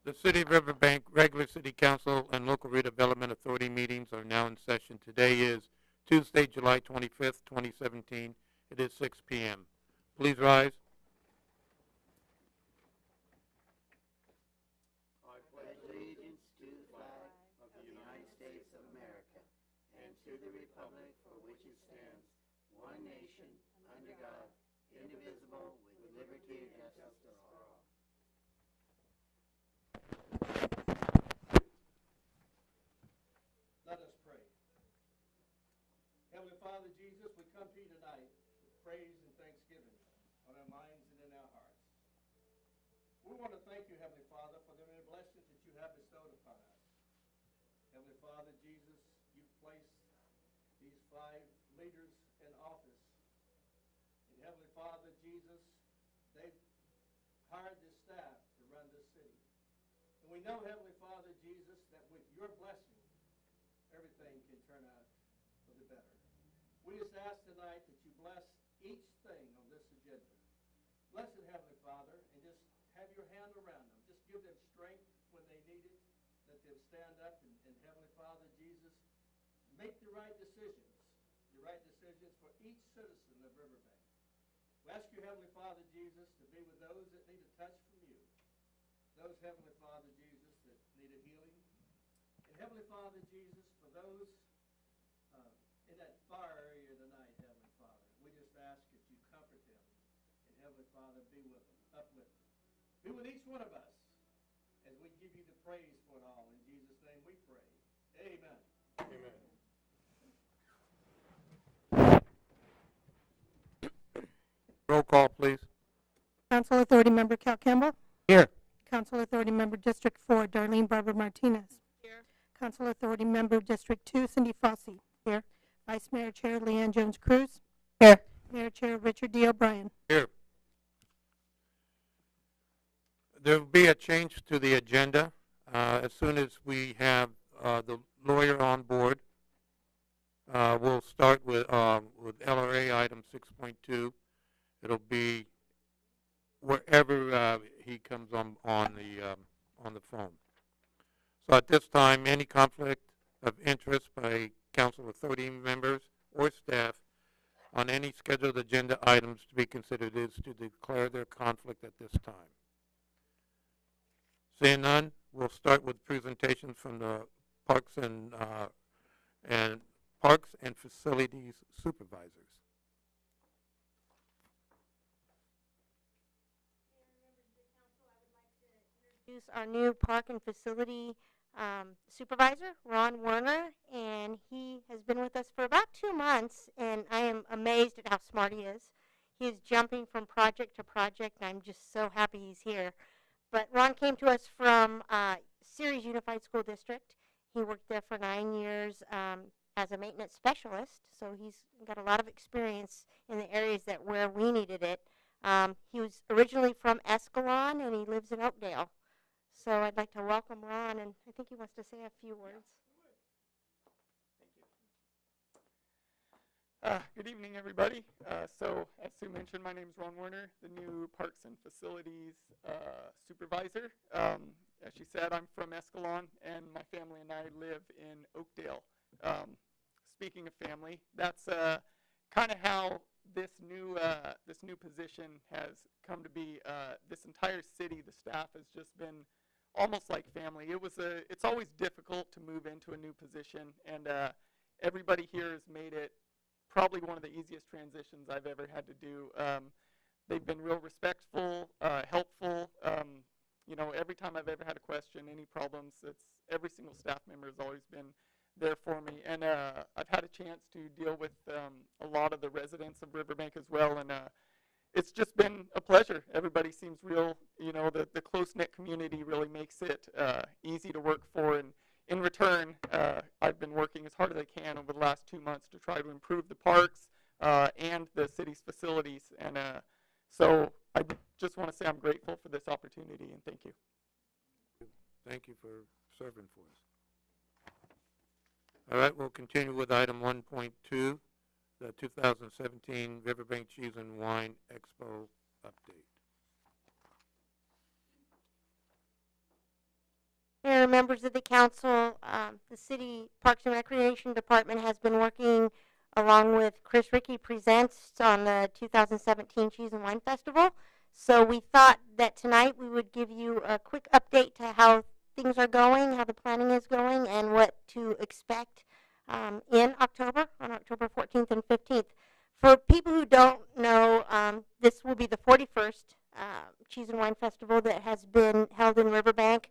The City of Riverbank regular City Council and Local Redevelopment Authority meetings are now in session. Today is Tuesday, July 25th, 2017. It is 6 p.m. Please rise. I pledge allegiance to the flag of the United States of America and to the republic for which it stands, one nation, under God, indivisible, with liberty and justice for all. Let us pray. Heavenly Father Jesus, we come to you tonight with praise and thanksgiving on our minds and in our hearts. We want to thank you, Heavenly Father, for the many blessings that you have bestowed upon us. Heavenly Father Jesus, you've placed these 5 leaders in office. And Heavenly Father Jesus, they've hired this staff to run this city. And we know, Heavenly Father Jesus, that with your blessing, everything can turn out for the better. We just ask tonight that you bless each thing on this agenda. Bless it, Heavenly Father, and just have your hand around them. Just give them strength when they need it. Let them stand up and Heavenly Father Jesus, make the right decisions for each citizen of Riverbank. We ask you, Heavenly Father Jesus, to be with those that need a touch from you. Those, Heavenly Father Jesus, that need a healing. And Heavenly Father Jesus, for those in that fire area tonight, Heavenly Father, we just ask that you comfort them. And Heavenly Father, be with them, uplift them. Be with each one of us as we give you the praise for it all. In Jesus' name we pray. Amen. Amen. Roll call, please. Council Authority Member Cal Campbell. Here. Council Authority Member District 4, Darlene Barbara Martinez. Here. Council Authority Member District 2, Cindy Fossey. Here. Vice Mayor Chair Leanne Jones Cruz. Here. Mayor Chair Richard D. O'Brien. Here. There will be a change to the agenda as soon as we have the lawyer on board. We'll start with LRA item 6.2. It'll be wherever he comes on the phone. So at this time, any conflict of interest by council authority members or staff on any scheduled agenda items to be considered is to declare their conflict at this time. Seeing none, we'll start with presentations from the Parks and Facilities Supervisors. Introduce our new park and facility supervisor, Ron Werner, and he has been with us for about 2 months, and I am amazed at how smart he is. He is jumping from project to project, and I'm just so happy he's here. But Ron came to us from Ceres Unified School District. He worked there for 9 years as a maintenance specialist, so he's got a lot of experience in the areas where we needed it. He was originally from Escalon, and he lives in Oakdale. So I'd like to welcome Ron, and I think he wants to say a few words. Thank you. Good evening, everybody. So, as Sue mentioned, my name is Ron Werner, the new Parks and Facilities Supervisor. As she said, I'm from Escalon, and my family and I live in Oakdale. Speaking of family, that's kind of how this new position has come to be. This entire city, the staff has just been almost like family. It's always difficult to move into a new position, and everybody here has made it probably one of the easiest transitions I've ever had to do. They've been real respectful, helpful. Every time I've ever had a question, any problems, every single staff member has always been there for me. And I've had a chance to deal with a lot of the residents of Riverbank as well, and it's just been a pleasure. Everybody seems real, the close-knit community really makes it easy to work for. And in return, I've been working as hard as I can over the last 2 months to try to improve the parks and the city's facilities. And so I just want to say I'm grateful for this opportunity, and thank you. Thank you for serving for us. All right, we'll continue with item 1.2, the 2017 Riverbank Cheese and Wine Expo update. Mayor, members of the council, the City Parks and Recreation Department has been working along with Chris Rickey Presents on the 2017 Cheese and Wine Festival. So we thought that tonight we would give you a quick update to how things are going, how the planning is going, and what to expect in October, on October 14th and 15th. For people who don't know, this will be the 41st Cheese and Wine Festival that has been held in Riverbank.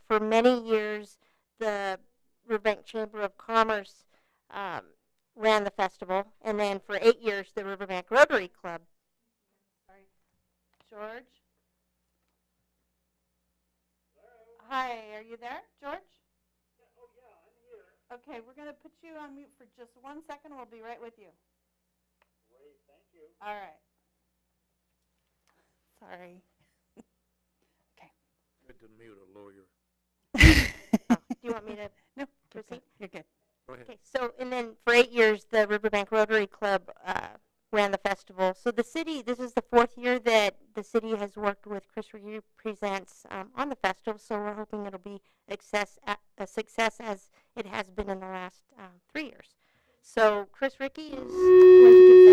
For many years, the Riverbank Chamber of Commerce ran the festival, and then for 8 years, the Riverbank Rotary Club. Sorry. George? Hi, are you there, George? Oh, yeah, I'm here. Okay, we're going to put you on mute for just 1 second. We'll be right with you. Great, thank you. All right. Sorry. Good to mute a lawyer. Oh, do you want me to No, proceed? you're good. Go ahead. Okay, so, and then for 8 years, the Riverbank Rotary Club ran the festival. So the city, this is the 4th year that the city has worked with Chris Rickey Presents on the festival, so we're hoping it'll be a success as it has been in the last 3 years. So Chris Rickey is going to give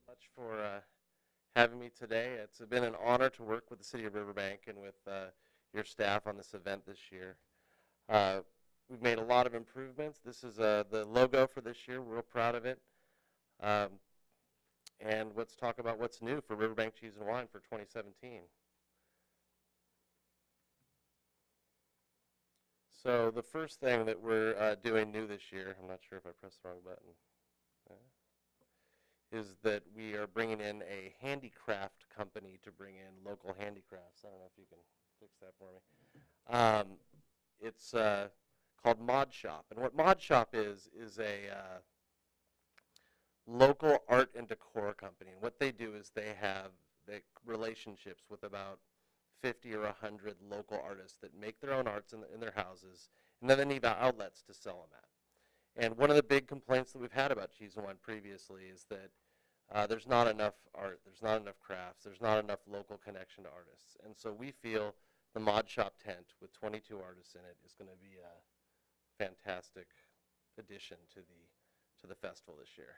much for having me today. It's been an honor to work with the City of Riverbank and with your staff on this event this year. We've made a lot of improvements. This is the logo for this year. We're real proud of it. And let's talk about what's new for Riverbank Cheese and Wine for 2017. So the first thing that we're doing new this year, I'm not sure if I pressed the wrong button, is that we are bringing in a handicraft company to bring in local handicrafts. I don't know if you can fix that for me. It's called Mod Shop. And what Mod Shop is a local art and decor company. And what they do is they have relationships with about 50 or 100 local artists that make their own arts in their houses, and then they need outlets to sell them at. And one of the big complaints that we've had about Cheese and Wine previously is that there's not enough art, there's not enough crafts, there's not enough local connection to artists. And so we feel the Mod Shop tent with 22 artists in it is going to be a fantastic addition to the festival this year.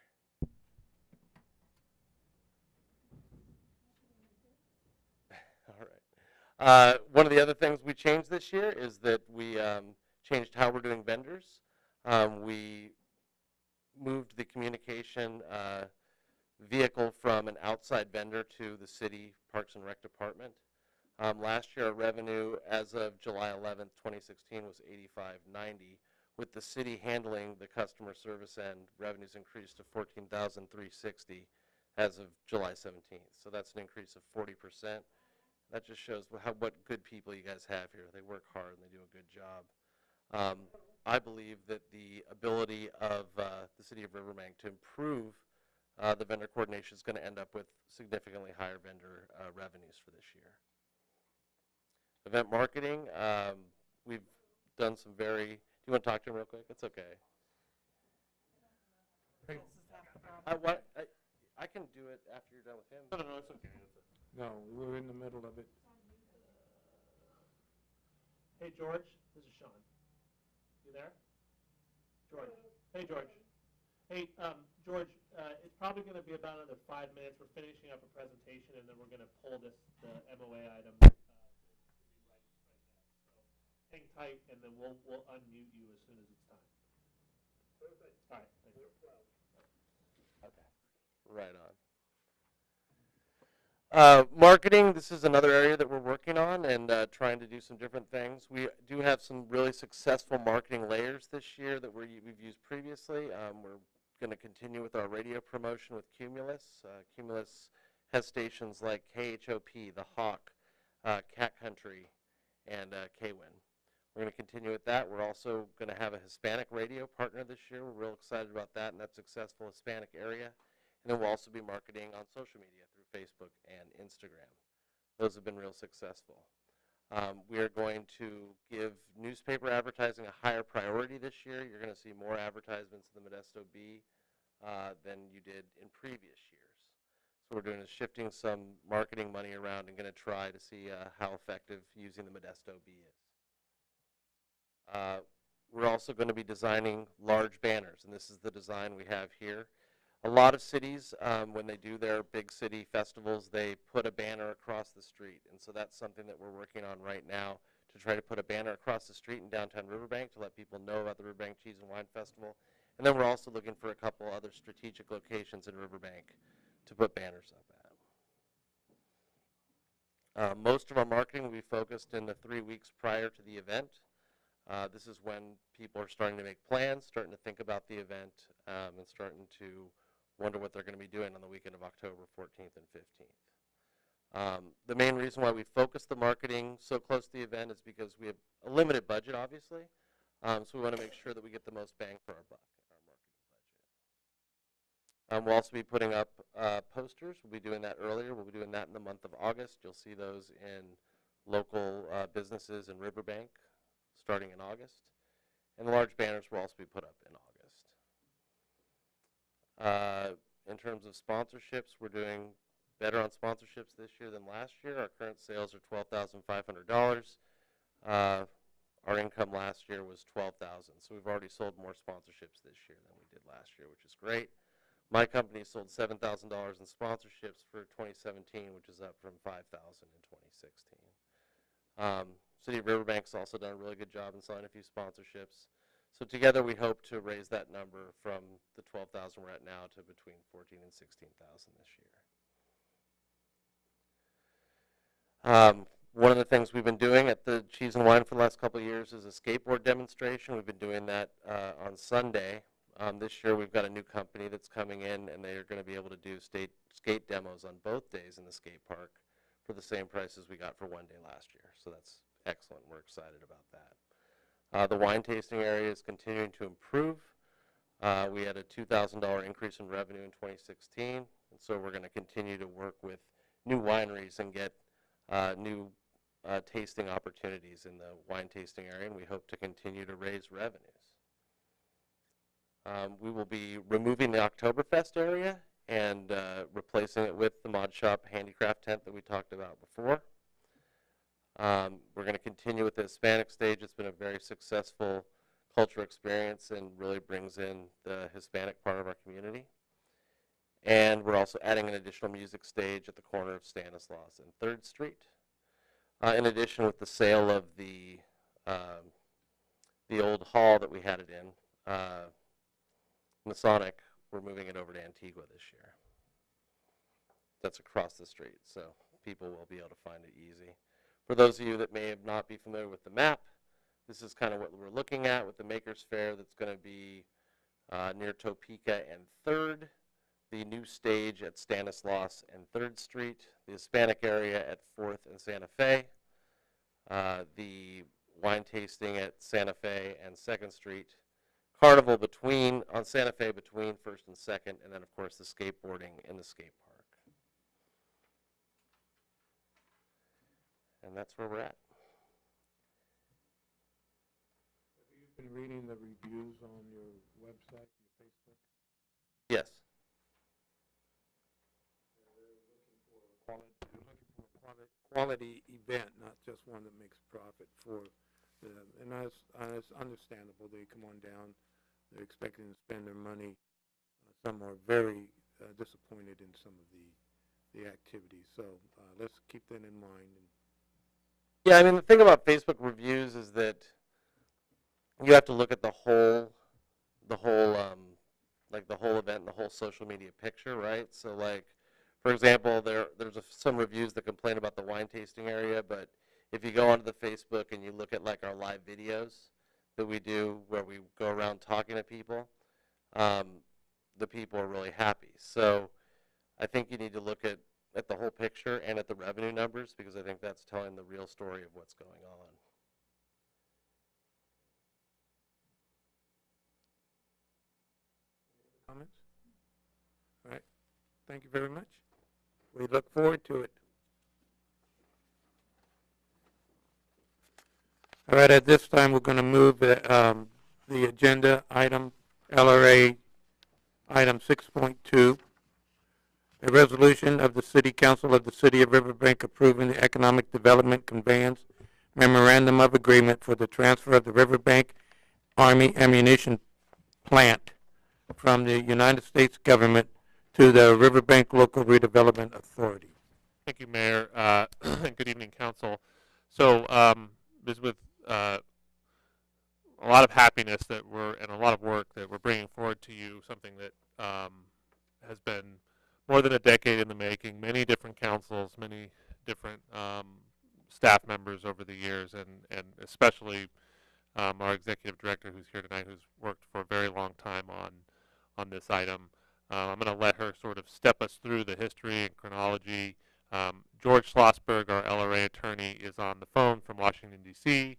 All right. One of the other things we changed this year is that we changed how we're doing vendors. We moved the communication vehicle from an outside vendor to the City Parks and Rec Department. Last year, our revenue as of July 11th, 2016 was $85.90. With the city handling the customer service end, revenues increased to $14,360 as of July 17th. So that's an increase of 40%. That just shows what good people you guys have here. They work hard and they do a good job. I believe that the ability of the City of Riverbank to improve the vendor coordination is going to end up with significantly higher vendor revenues for this year. Event marketing, we've done some very, do you want to talk to him real quick? It's okay. I can do it after you're done with him. No, it's okay. No, we're in the middle of it. Hey, George, this is Sean. You there? George. Hey, George. Hey, George, it's probably going to be about another 5 minutes. We're finishing up a presentation, and then we're going to pull the MOA item. So hang tight, and then we'll unmute you as soon as it's time. Perfect. All right. Thank you. Okay. Right on. Marketing, this is another area that we're working on and trying to do some different things. We do have some really successful marketing layers this year that we've used previously. We're going to continue with our radio promotion with Cumulus. Cumulus has stations like KHOP, The Hawk, Cat Country, and KWIN. We're going to continue with that. We're also going to have a Hispanic radio partner this year. We're real excited about that, and that successful Hispanic area. And then we'll also be marketing on social media through Facebook and Instagram. Those have been real successful. We are going to give newspaper advertising a higher priority this year. You're going to see more advertisements in the Modesto Bee than you did in previous years. So what we're doing is shifting some marketing money around and going to try to see how effective using the Modesto Bee is. We're also going to be designing large banners, and this is the design we have here. A lot of cities, when they do their big city festivals, they put a banner across the street, and so that's something that we're working on right now to try to put a banner across the street in downtown Riverbank to let people know about the Riverbank Cheese and Wine Festival. And then we're also looking for a couple other strategic locations in Riverbank to put banners up at. Most of our marketing will be focused in the 3 weeks prior to the event. This is when people are starting to make plans, starting to think about the event, and starting to wonder what they're going to be doing on the weekend of October 14th and 15th. The main reason why we focus the marketing so close to the event is because we have a limited budget, obviously, so we want to make sure that we get the most bang for our buck in our marketing budget. We'll also be putting up posters. We'll be doing that earlier. We'll be doing that in the month of August. You'll see those in local businesses in Riverbank starting in August. And the large banners will also be put up in August. In terms of sponsorships, we're doing better on sponsorships this year than last year. Our current sales are $12,500. Our income last year was $12,000, so we've already sold more sponsorships this year than we did last year, which is great. My company sold $7,000 in sponsorships for 2017, which is up from $5,000 in 2016. City of Riverbank's also done a really good job in selling a few sponsorships. So together we hope to raise that number from the 12,000 we're at now to between 14 and 16,000 this year. One of the things we've been doing at the Cheese and Wine for the last couple of years is a skateboard demonstration. We've been doing that on Sunday. This year we've got a new company that's coming in, and they're going to be able to do skate demos on both days in the skate park for the same price as we got for one day last year. So that's excellent. We're excited about that. The wine tasting area is continuing to improve. We had a $2,000 increase in revenue in 2016, and so we're going to continue to work with new wineries and get new tasting opportunities in the wine tasting area, and we hope to continue to raise revenues. We will be removing the Oktoberfest area and replacing it with the Mod Shop handicraft tent that we talked about before. We're going to continue with the Hispanic stage. It's been a very successful cultural experience and really brings in the Hispanic part of our community. And we're also adding an additional music stage at the corner of Stanislaus and 3rd Street. In addition, with the sale of the old hall that we had it in, Masonic, we're moving it over to Antigua this year. That's across the street, so people will be able to find it easy. For those of you that may not be familiar with the map, this is kind of what we're looking at with the Makers Fair that's going to be near Topeka and 3rd, the new stage at Stanislaus and 3rd Street, the Hispanic area at 4th and Santa Fe, the wine tasting at Santa Fe and 2nd Street, carnival on Santa Fe between 1st and 2nd, and then, of course, the skateboarding in the skate park. And that's where we're at. Have you been reading the reviews on your website, your Facebook? Yes. They're looking for a quality event, not just one that makes profit for them. And that's understandable. They come on down. They're expecting to spend their money. Some are very disappointed in some of the activities. So let's keep that in mind. Yeah, I mean, the thing about Facebook reviews is that you have to look at the whole event and the whole social media picture, right? So, like, for example, there's some reviews that complain about the wine tasting area, but if you go onto the Facebook and you look at, like, our live videos that we do where we go around talking to people, the people are really happy. So I think you need to look at the whole picture and at the revenue numbers, because I think that's telling the real story of what's going on. Comments? All right. Thank you very much. We look forward to it. All right, at this time, we're going to move the agenda item, LRA item 6.2, a resolution of the City Council of the City of Riverbank approving the Economic Development Conveyance Memorandum of Agreement for the transfer of the Riverbank Army Ammunition Plant from the United States government to the Riverbank Local Redevelopment Authority. Thank you, Mayor, and good evening, Council. So, this with a lot of happiness and a lot of work that we're bringing forward to you, something that has been more than a decade in the making, many different councils, many different staff members over the years, and especially our executive director who's here tonight, who's worked for a very long time on this item. I'm going to let her sort of step us through the history and chronology. George Schlossberg, our LRA attorney, is on the phone from Washington, D.C.,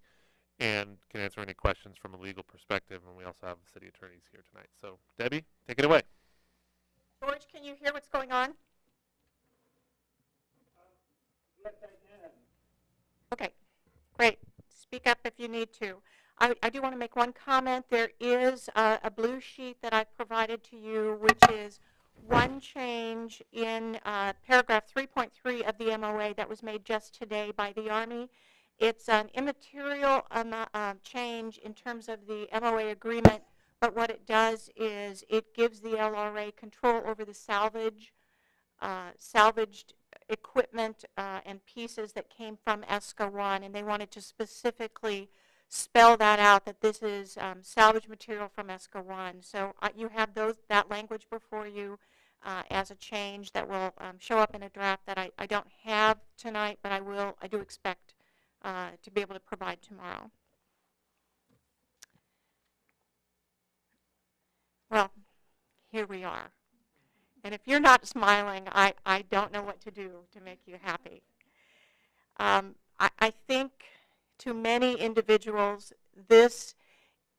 and can answer any questions from a legal perspective, and we also have the city attorneys here tonight. So, Debbie, take it away. George, can you hear what's going on? Yes, I can. Okay, great. Speak up if you need to. I do want to make one comment. There is a blue sheet that I've provided to you, which is one change in paragraph 3.3 of the MOA that was made just today by the Army. It's an immaterial change in terms of the MOA agreement, but what it does is it gives the LRA control over the salvaged equipment and pieces that came from ESCA 1, and they wanted to specifically spell that out, that this is salvage material from ESCA 1. So you have that language before you as a change that will show up in a draft that I don't have tonight, but I do expect to be able to provide tomorrow. Well, here we are. And if you're not smiling, I don't know what to do to make you happy. I think to many individuals, this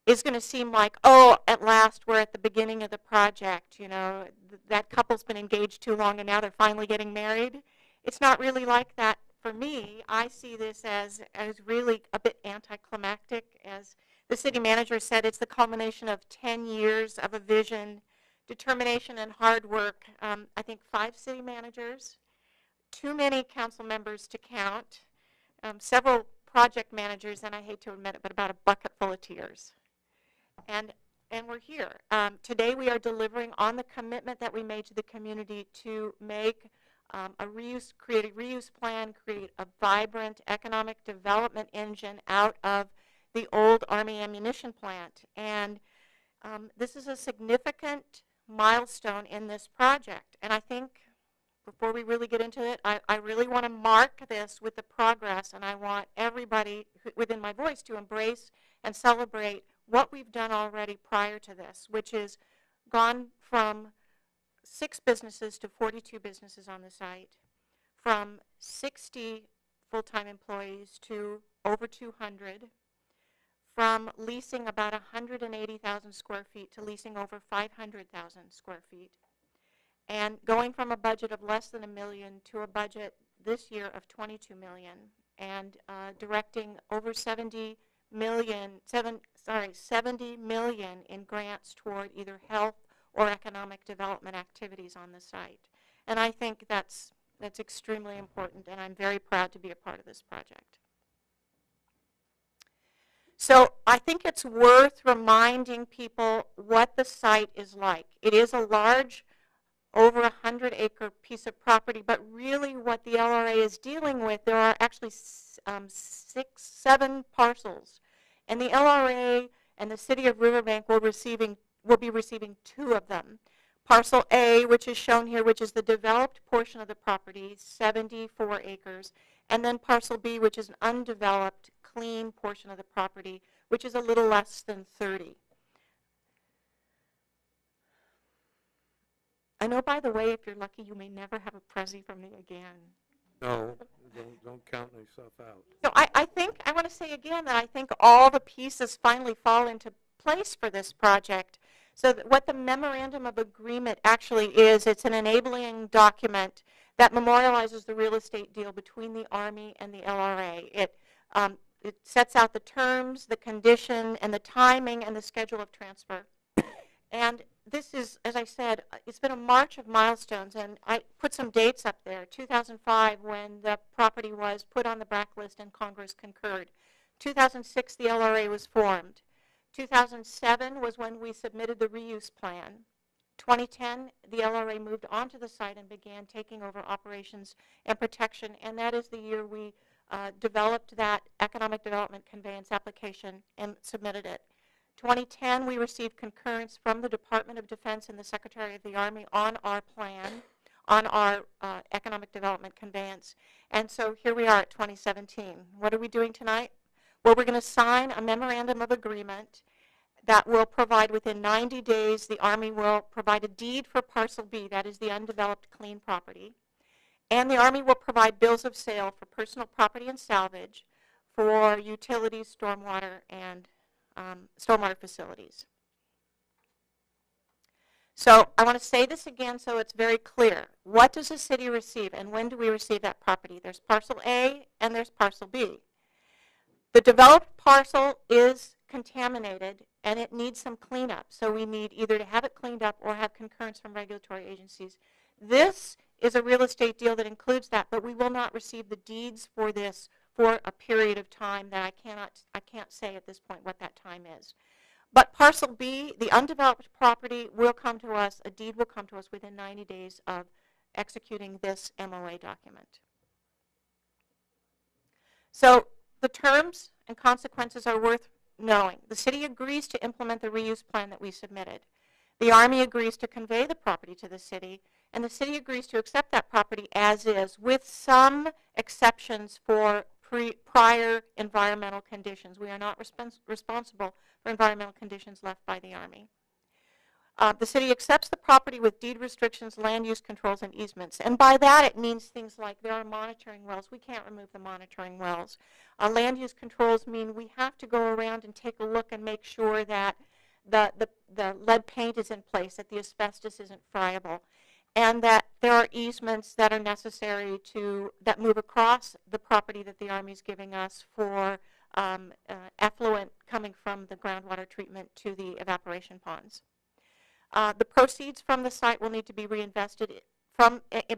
is going to seem like, oh, at last we're at the beginning of the project. You know, that couple's been engaged too long and now they're finally getting married. It's not really like that for me. I see this as really a bit anticlimactic. As the city manager said, it's the culmination of 10 years of a vision, determination, and hard work. I think 5 city managers, too many council members to count, several project managers, and I hate to admit it, but about a bucket full of tears. And we're here. Today we are delivering on the commitment that we made to the community to make create a reuse plan, create a vibrant economic development engine out of the old Army ammunition plant. And this is a significant milestone in this project. And I think before we really get into it, I really want to mark this with the progress, and I want everybody within my voice to embrace and celebrate what we've done already prior to this, which is gone from 6 businesses to 42 businesses on the site, from 60 full-time employees to over 200, from leasing about 180,000 square feet to leasing over 500,000 square feet, and going from a budget of less than $1 million to a budget this year of $22 million, and directing over 70 million in grants toward either health or economic development activities on the site. And I think that's extremely important, and I'm very proud to be a part of this project. So I think it's worth reminding people what the site is like. It is a large, over 100-acre piece of property, but really what the LRA is dealing with, there are actually 7 parcels. And the LRA and the city of Riverbank will be receiving 2 of them. Parcel A, which is shown here, which is the developed portion of the property, 74 acres, and then Parcel B, which is an undeveloped, clean portion of the property, which is a little less than 30. I know, by the way, if you're lucky, you may never have a Prezi from me again. No, don't count yourself out. So I want to say again that I think all the pieces finally fall into place for this project. So that what the Memorandum of Agreement actually is, it's an enabling document that memorializes the real estate deal between the Army and the LRA. it sets out the terms, the condition, and the timing and the schedule of transfer. And this is, as I said, it's been a march of milestones, and I put some dates up there. 2005, when the property was put on the blacklist and Congress concurred. 2006, the LRA was formed. 2007 was when we submitted the reuse plan. 2010, the LRA moved onto the site and began taking over operations and protection, and that is the year we developed that economic development conveyance application and submitted it. 2010, we received concurrence from the Department of Defense and the Secretary of the Army on our plan, on our economic development conveyance. And so here we are at 2017. What are we doing tonight? Well, we're going to sign a memorandum of agreement that will provide within 90 days, the Army will provide a deed for Parcel B, that is the undeveloped clean property. And the Army will provide bills of sale for personal property and salvage, for utilities, stormwater, and stormwater facilities. So I want to say this again so it's very clear. What does the city receive, and when do we receive that property? There's Parcel A and there's Parcel B. The developed parcel is contaminated and it needs some cleanup. So we need either to have it cleaned up or have concurrence from regulatory agencies. This is a real estate deal that includes that, but we will not receive the deeds for this for a period of time that I can't say at this point what that time is. But Parcel B, the undeveloped property, will come to us, a deed will come to us within 90 days of executing this MOA document. So the terms and consequences are worth knowing. The city agrees to implement the reuse plan that we submitted. The Army agrees to convey the property to the city, and the city agrees to accept that property as is, with some exceptions for prior environmental conditions. We are not responsible for environmental conditions left by the Army. The city accepts the property with deed restrictions, land use controls, and easements. And by that it means things like there are monitoring wells. We can't remove the monitoring wells. Land use controls mean we have to go around and take a look and make sure that the lead paint is in place, that the asbestos isn't friable, and that there are easements that are necessary that move across the property that the Army is giving us for effluent coming from the groundwater treatment to the evaporation ponds. The proceeds from the site will need to be reinvested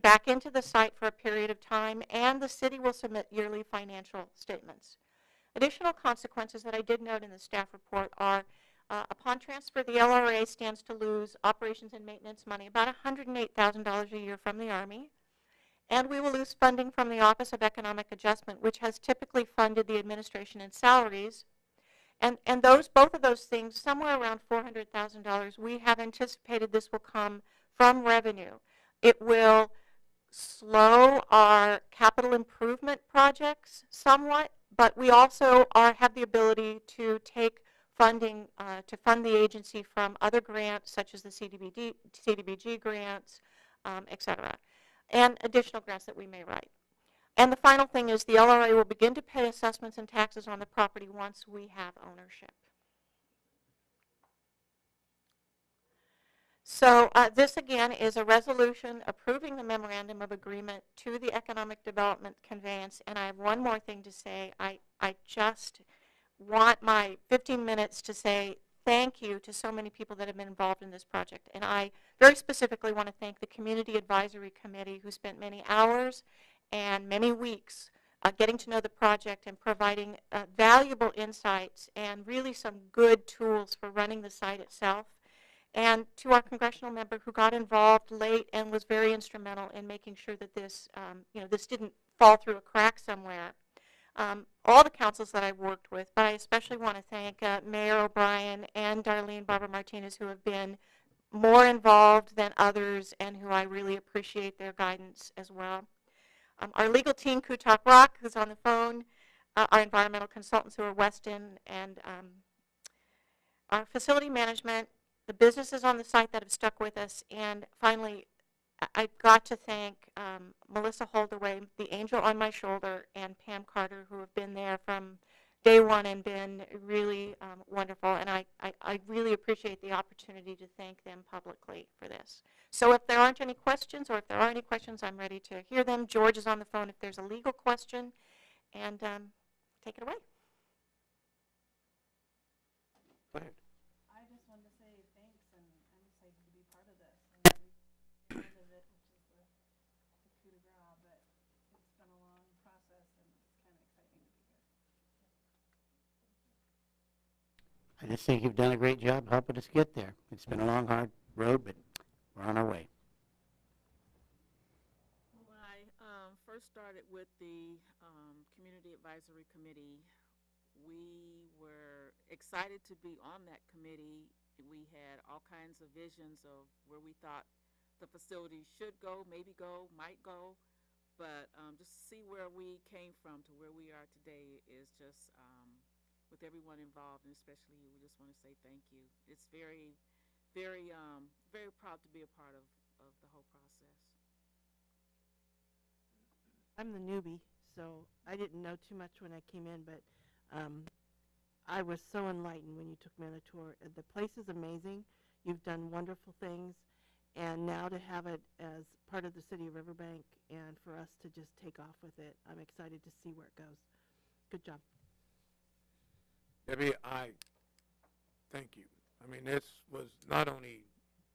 back into the site for a period of time, and the city will submit yearly financial statements. Additional consequences that I did note in the staff report are upon transfer, the LRA stands to lose operations and maintenance money, about $108,000 a year from the Army, and we will lose funding from the Office of Economic Adjustment, which has typically funded the administration and salaries. And both of those things, somewhere around $400,000, we have anticipated this will come from revenue. It will slow our capital improvement projects somewhat, but we also have the ability to take funding to fund the agency from other grants, such as the CDBG grants, et cetera, and additional grants that we may write. And the final thing is the LRA will begin to pay assessments and taxes on the property once we have ownership. So this, again, is a resolution approving the memorandum of agreement to the economic development conveyance. And I have one more thing to say. I just want my 15 minutes to say thank you to so many people that have been involved in this project. And I very specifically want to thank the Community Advisory Committee, who spent many hours and many weeks getting to know the project and providing valuable insights and really some good tools for running the site itself. And to our congressional member who got involved late and was very instrumental in making sure that this, this didn't fall through a crack somewhere. All the councils that I've worked with, but I especially want to thank Mayor O'Brien and Darlene Barbara Martinez, who have been more involved than others and who I really appreciate their guidance as well. Our legal team, Kutak Rock, who's on the phone, our environmental consultants who are Weston, and our facility management, the businesses on the site that have stuck with us, and finally, I've got to thank Melissa Holdaway, the angel on my shoulder, and Pam Carter, who have been there from day one and been really wonderful. And I really appreciate the opportunity to thank them publicly for this. So if there aren't any questions, or if there are any questions, I'm ready to hear them. George is on the phone if there's a legal question. And take it away. Go ahead. I just wanted to say thanks, and I'm excited to be part of this. I know we've been part of it, which is the coup de grace, but it's been a long process, and it's kind of exciting to be here. I just think you've done a great job helping us get there. It's been a long, hard road, but we're on our way. When I first started with the Community Advisory Committee, we were excited to be on that committee. We had all kinds of visions of where we thought the facility should go, maybe go, might go. But just to see where we came from to where we are today is just, with everyone involved, and especially you, we just want to say thank you. It's very, very, very proud to be a part of the whole process. I'm the newbie, so I didn't know too much when I came in, but I was so enlightened when you took me on a tour. The place is amazing. You've done wonderful things, and now to have it as part of the city of Riverbank and for us to just take off with it, I'm excited to see where it goes. Good job. Debbie, I thank you. I mean, this was not only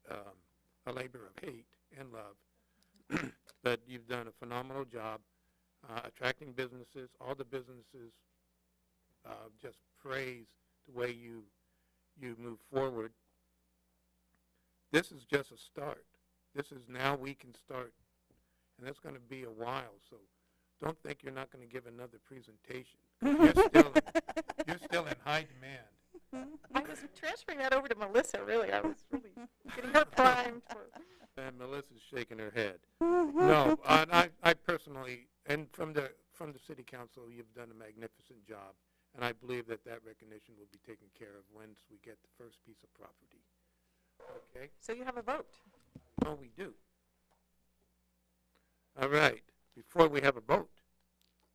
a labor of hate and love, but you've done a phenomenal job attracting businesses. All the businesses just praise the way you move forward. This is just a start. This is now we can start, and that's going to be a while. So don't think you're not going to give another presentation. You're still in high demand. I was transferring that over to Melissa, really. I was really getting her primed for. And Melissa's shaking her head. No, I personally, and from the city council, you've done a magnificent job, and I believe that recognition will be taken care of once we get the first piece of property. Okay? So you have a vote. Oh, we do. All right. Before we have a vote,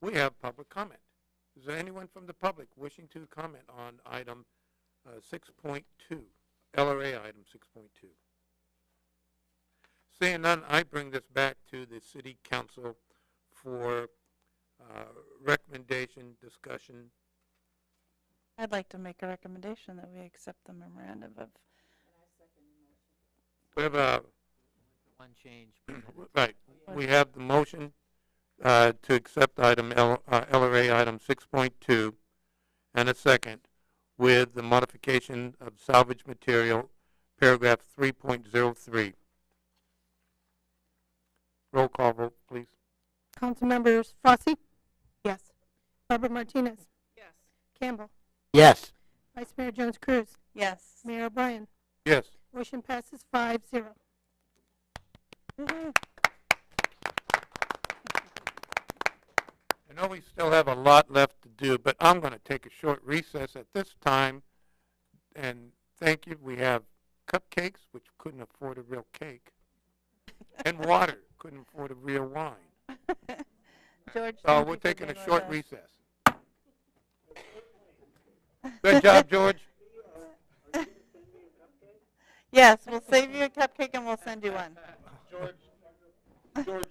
we have public comment. Is there anyone from the public wishing to comment on item 6.2, LRA item 6.2? Seeing none, I bring this back to the city council for recommendation, discussion. I'd like to make a recommendation that we accept the memorandum of. We have a one change. right. We have the motion to accept item LRA item 6.2 and a second with the modification of salvage material, paragraph 3.03. Roll call vote, please. Council members Fossey, Yes. Barbara Martinez, Yes. Campbell, Yes. Vice Mayor Jones Cruz, Yes. Mayor O'Brien. Yes. Motion passes 5-0. I know we still have a lot left to do, but I'm going to take a short recess at this time. And thank you. We have cupcakes, which couldn't afford a real cake, and water, couldn't afford a real wine. George, So we're taking a short recess. Good job, George. Yes, we'll save you a cupcake and we'll send you one. George,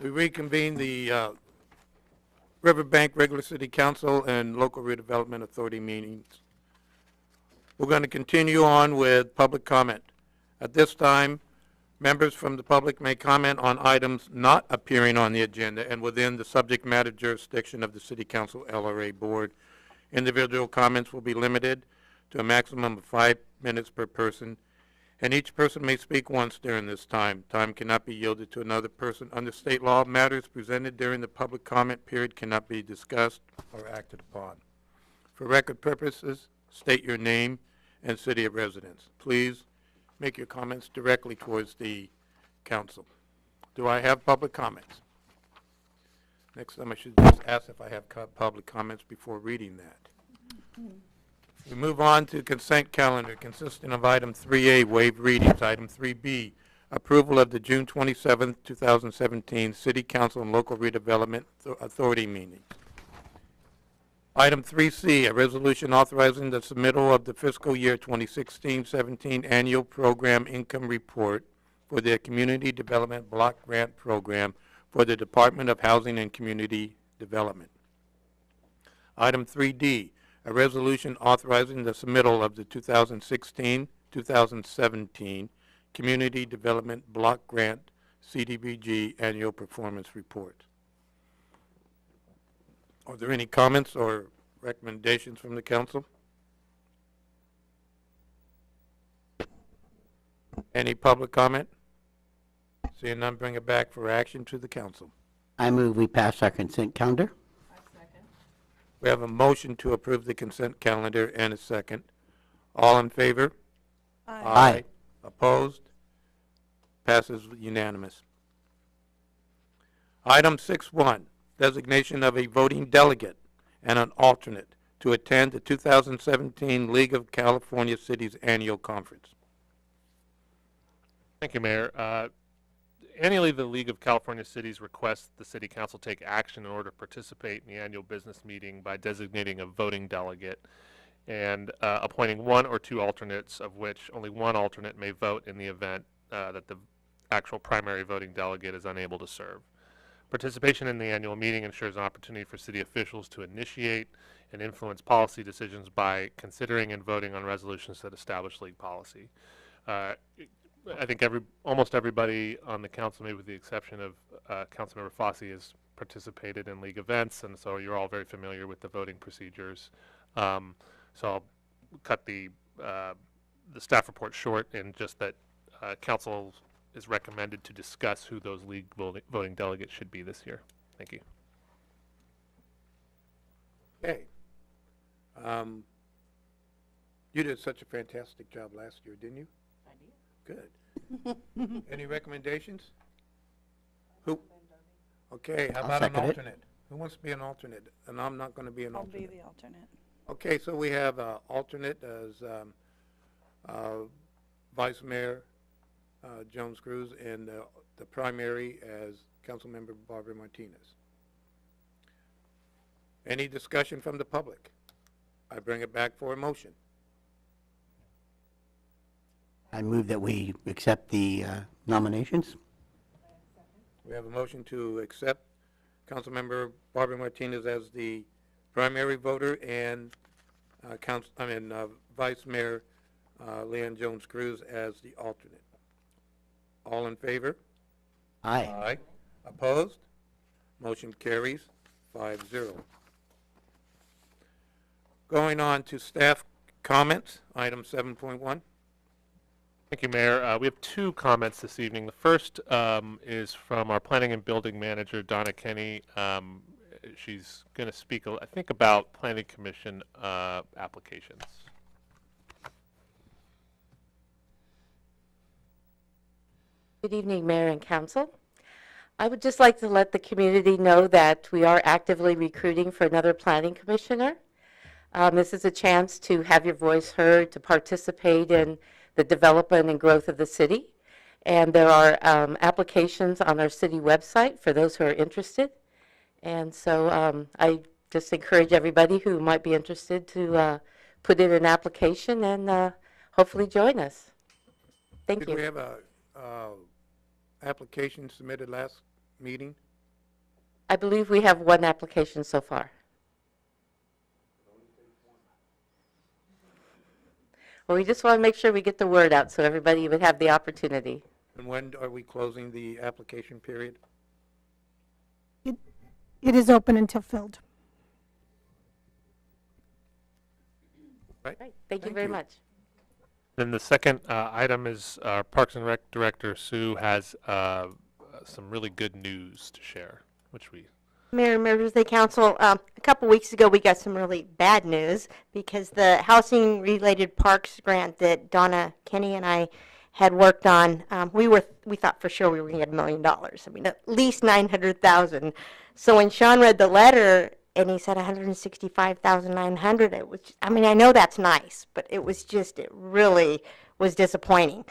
We reconvene the Riverbank Regular City Council and Local Redevelopment Authority meetings. We're going to continue on with public comment. At this time, members from the public may comment on items not appearing on the agenda and within the subject matter jurisdiction of the City Council LRA Board. Individual comments will be limited to a maximum of 5 minutes per person, and each person may speak once during this time. Time cannot be yielded to another person. Under state law, matters presented during the public comment period cannot be discussed or acted upon. For record purposes, state your name and city of residence. Please make your comments directly towards the council. Do I have public comments? Next time I should just ask if I have public comments before reading that. We move on to consent calendar consisting of item 3A, waived readings, item 3B, approval of the June 27, 2017 City Council and Local Redevelopment Authority meetings. Item 3C, a resolution authorizing the submittal of the fiscal year 2016-17 annual program income report for the Community Development Block Grant Program for the Department of Housing and Community Development. Item 3D, a resolution authorizing the submittal of the 2016-2017 Community Development Block Grant CDBG Annual Performance Report. Are there any comments or recommendations from the council? Any public comment? Seeing none, bring it back for action to the council. I move we pass our consent calendar. We have a motion to approve the consent calendar and a second. All in favor? Aye. Opposed? Passes unanimous. Item 6.1, designation of a voting delegate and an alternate to attend the 2017 League of California Cities Annual Conference. Thank you, Mayor. Annually, the League of California Cities requests the City Council take action in order to participate in the annual business meeting by designating a voting delegate and appointing one or two alternates, of which only one alternate may vote in the event that the actual primary voting delegate is unable to serve. Participation in the annual meeting ensures an opportunity for city officials to initiate and influence policy decisions by considering and voting on resolutions that establish league policy. I think almost everybody on the council, maybe with the exception of Councilmember Fossey, has participated in league events, and so you're all very familiar with the voting procedures. So I'll cut the staff report short in just that council is recommended to discuss who those league voting delegates should be this year. Thank you. Okay. You did such a fantastic job last year, didn't you? I did. Good. Any recommendations? Who? Okay, how I'll about an second it. alternate? Who wants to be an alternate? And I'm not going to be an I'll be alternate. the alternate. Okay, so we have alternate as Vice Mayor Jones Cruz and the primary as Councilmember Barbara Martinez. Any discussion from the public? I bring it back for a motion. I move that we accept the nominations. We have a motion to accept Councilmember Barbara Martinez as the primary voter and Vice Mayor Leanne Jones Cruz as the alternate. All in favor? Aye. Aye. Opposed? Motion carries 5-0. Going on to staff comments, item 7.1. Thank you, Mayor. We have two comments this evening. The first is from our Planning and Building Manager, Donna Kenny. She's going to speak, I think, about Planning Commission applications. Good evening, Mayor and Council. I would just like to let the community know that we are actively recruiting for another planning commissioner. This is a chance to have your voice heard, to participate in the development and growth of the city. And there are applications on our city website for those who are interested. And so I just encourage everybody who might be interested to put in an application and hopefully join us. Thank you. Did we have a application submitted last meeting? I believe we have one application so far. Well, we just want to make sure we get the word out so everybody would have the opportunity. And when are we closing the application period? It is open until filled. Right. Right. Thank you very much. Then the second item is our Parks and Rec Director, Sue, has some really good news to share, which we... Mayor and members of the council, a couple weeks ago we got some really bad news because the housing-related parks grant that Donna Kenny and I had worked on, we thought for sure we were going to get $1 million. I mean, at least 900,000. So when Sean read the letter and he said 165,900, it was, I mean, I know that's nice, but it was just, it really was disappointing.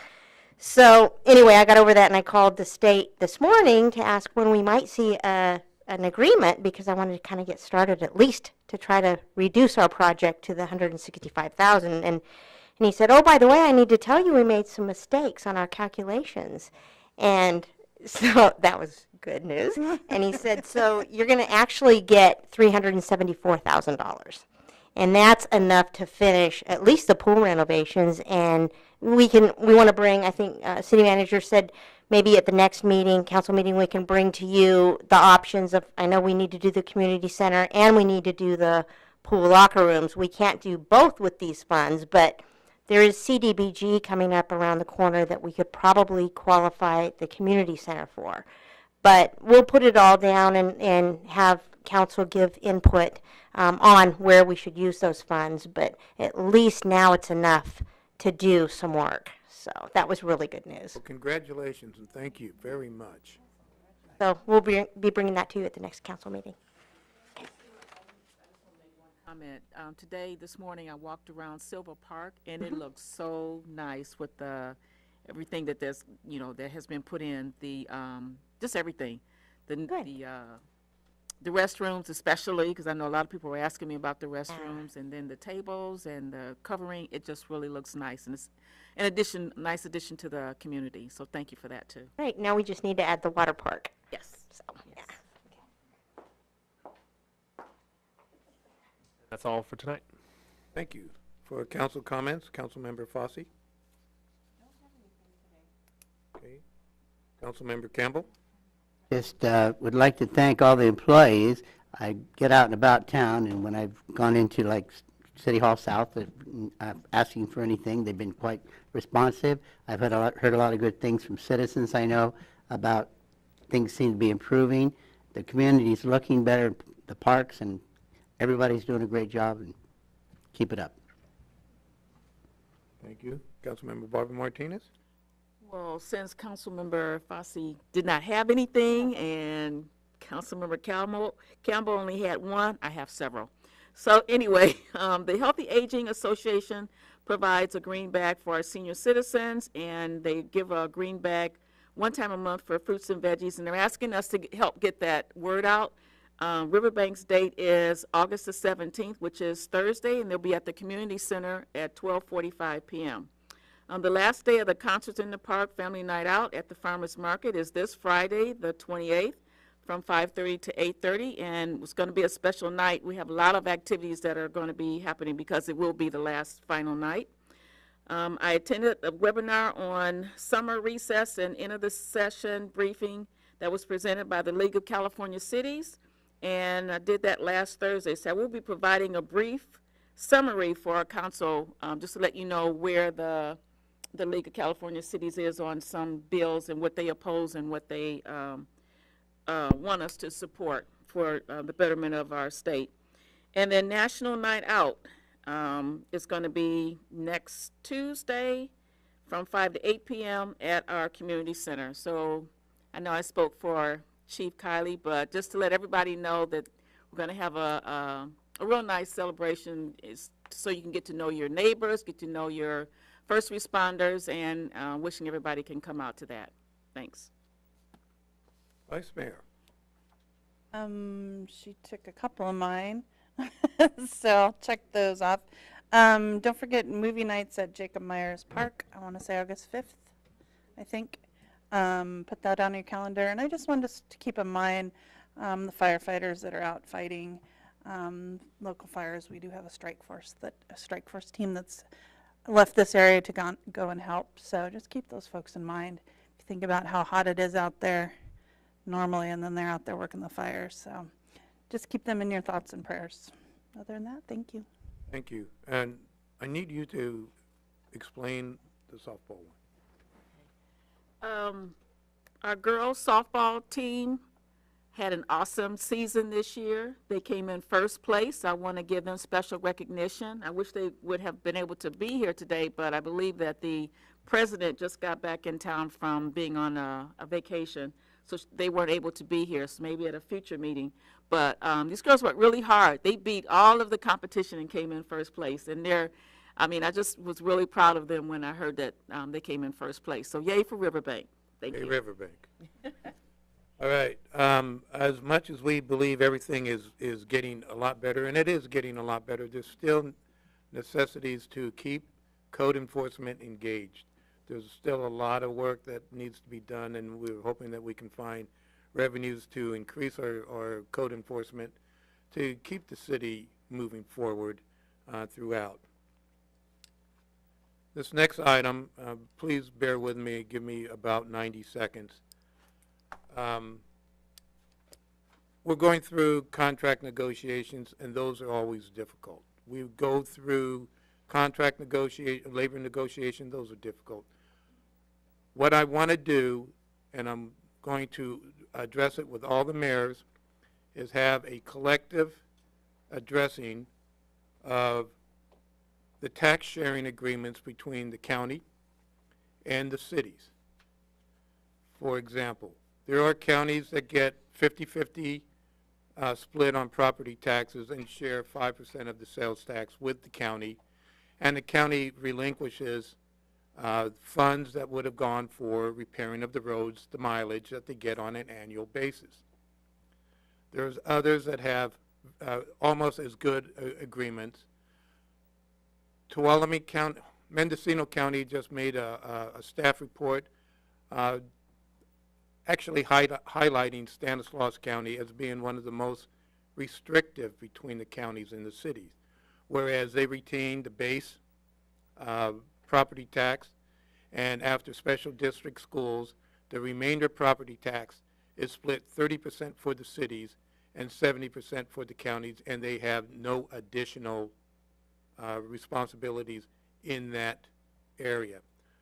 So anyway, I got over that and I called the state this morning to ask when we might see an agreement, because I wanted to kind of get started at least to try to reduce our project to the 165,000. And he said, oh, by the way, I need to tell you we made some mistakes on our calculations. And so that was good news. And he said, so you're going to actually get $374,000. And that's enough to finish at least the pool renovations. And we want to bring, I think city manager said maybe at the next meeting, council meeting, we can bring to you the options of, I know we need to do the community center and we need to do the pool locker rooms. We can't do both with these funds, but there is CDBG coming up around the corner that we could probably qualify the community center for. But we'll put it all down and have council give input on where we should use those funds. But at least now it's enough to do some work. So that was really good news. Well, congratulations and thank you very much. So we'll be bringing that to you at the next council meeting. Comment. Today, this morning, I walked around Silver Park, and it looks so nice with the everything that there's, that has been put in. The just everything, the restrooms especially, because I know a lot of people were asking me about the restrooms, and then the tables and the covering. It just really looks nice, and it's nice addition to the community. So thank you for that too. Right now, we just need to add the water park. Yes. So yeah. That's all for tonight. Thank you. For council comments, Councilmember Fossey. Okay. Councilmember Campbell. Just would like to thank all the employees. I get out and about town, and when I've gone into like City Hall South asking for anything, they've been quite responsive. I've heard a lot of good things from citizens I know about things seem to be improving. The community's looking better, the parks, and everybody's doing a great job, and keep it up. Thank you. Councilmember Barbara Martinez. Well, since Councilmember Fossey did not have anything and Councilmember Campbell only had one, I have several. So anyway, the Healthy Aging Association provides a green bag for our senior citizens, and they give a green bag one time a month for fruits and veggies, and they're asking us to help get that word out. Riverbank's date is August the 17th, which is Thursday, and they'll be at the community center at 12:45 p.m. The last day of the Concerts in the Park Family Night Out at the Farmers Market is this Friday, the 28th, from 5:30 to 8:30, and it's going to be a special night. We have a lot of activities that are going to be happening because it will be the last final night. I attended a webinar on summer recess and end of the session briefing that was presented by the League of California Cities, and I did that last Thursday. So I will be providing a brief summary for our council, just to let you know where the League of California Cities is on some bills and what they oppose and what they want us to support for the betterment of our state. And then National Night Out is going to be next Tuesday from 5 to 8 p.m. at our community center. So I know I spoke for Chief Kiley, but just to let everybody know that we're going to have a real nice celebration, so you can get to know your neighbors, get to know your first responders, and wishing everybody can come out to that. Thanks. Vice Mayor. She took a couple of mine, so I'll check those off. Don't forget movie nights at Jacob Myers Park. I want to say August 5th, I think. Put that on your calendar. And I just wanted us to keep in mind, the firefighters that are out fighting local fires. We do have a strike force team that's left this area to go and help. So just keep those folks in mind. If you think about how hot it is out there normally, and then they're out there working the fires. So just keep them in your thoughts and prayers. Other than that, thank you. Thank you. And I need you to explain the softball one. Our girls softball team had an awesome season this year. They came in first place. I want to give them special recognition. I wish they would have been able to be here today, but I believe that the president just got back in town from being on a vacation, so they weren't able to be here, so maybe at a future meeting. But these girls worked really hard. They beat all of the competition and came in first place. And I just was really proud of them when I heard that they came in first place. So yay for Riverbank. Thank you. Riverbank. All right. As much as we believe everything is getting a lot better, and it is getting a lot better, there's still necessities to keep code enforcement engaged. There's still a lot of work that needs to be done, and we're hoping that we can find revenues to increase our code enforcement to keep the city moving forward throughout. This next item, please bear with me, give me about 90 seconds. We're going through contract negotiations, and those are always difficult. We go through contract negotiation, labor negotiation, those are difficult. What I want to do, and I'm going to address it with all the mayors, is have a collective addressing of the tax sharing agreements between the county and the cities. For example, there are counties that get 50-50 split on property taxes and share 5% of the sales tax with the county, and the county relinquishes funds that would have gone for repairing of the roads, the mileage that they get on an annual basis. There's others that have almost as good agreements. Tuolumne County, Mendocino County just made a staff report actually highlighting Stanislaus County as being one of the most restrictive between the counties and the cities, whereas they retain the base property tax, and after special district schools, the remainder property tax is split 30% for the cities and 70% for the counties, and they have no additional responsibilities in that area.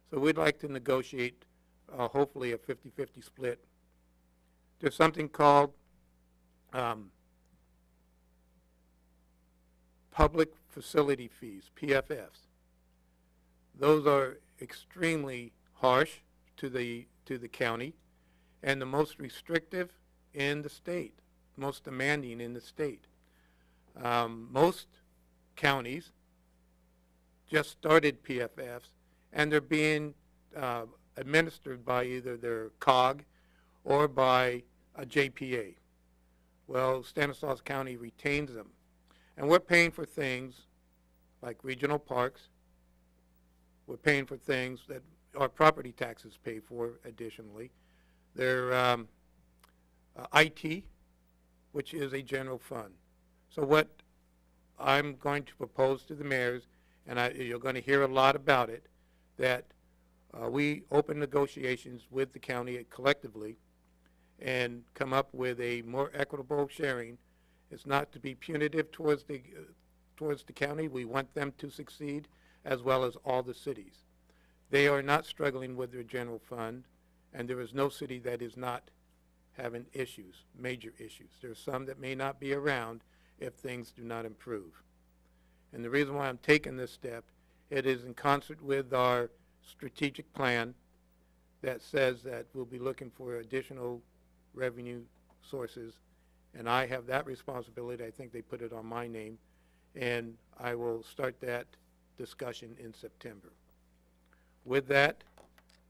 So we'd like to negotiate hopefully a 50-50 split. There's something called public facility fees, PFFs. Those are extremely harsh to the county, and the most restrictive in the state, most demanding in the state. Most counties just started PFFs, and they're being administered by either their COG or by a JPA. Well, Stanislaus County retains them. And we're paying for things like regional parks. We're paying for things that our property taxes pay for additionally. They're IT, which is a general fund. So what I'm going to propose to the mayors, and you're going to hear a lot about it, that we open negotiations with the county collectively and come up with a more equitable sharing. It's not to be punitive towards the county. We want them to succeed, as well as all the cities. They are not struggling with their general fund, and there is no city that is not having issues, major issues. There are some that may not be around if things do not improve. And the reason why I'm taking this step, it is in concert with our strategic plan that says that we'll be looking for additional revenue sources, and I have that responsibility. I think they put it on my name, and I will start that discussion in September. With that,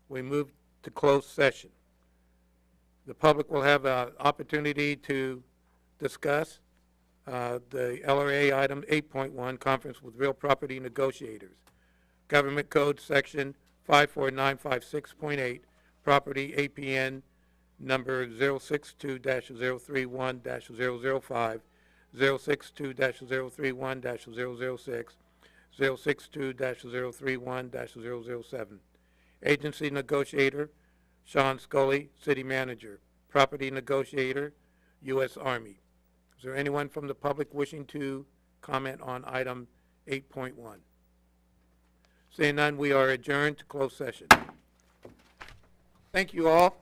we move to closed session. The public will have an opportunity to discuss the LRA item 8.1, conference with real property negotiators. Government Code section 54956.8, property APN number 062-031-005, 062-031-006, 062-031-007. Agency Negotiator, Sean Scully, City Manager. Property Negotiator, U.S. Army. Is there anyone from the public wishing to comment on item 8.1? Seeing none, we are adjourned to closed session. Thank you all.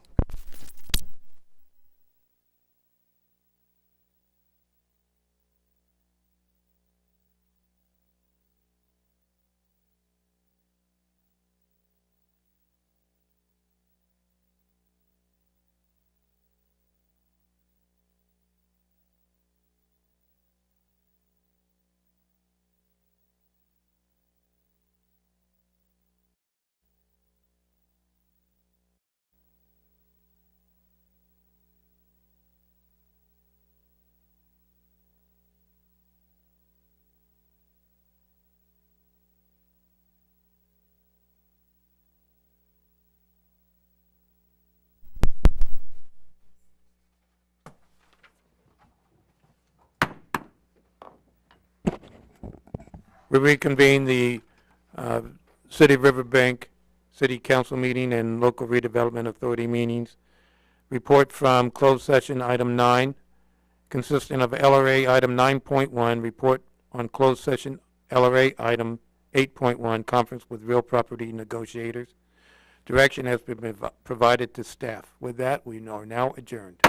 We reconvene the City of Riverbank City Council meeting and Local Redevelopment Authority meetings. Report from closed session item 9, consisting of LRA item 9.1, report on closed session LRA item 8.1, conference with real property negotiators. Direction has been provided to staff. With that, we are now adjourned.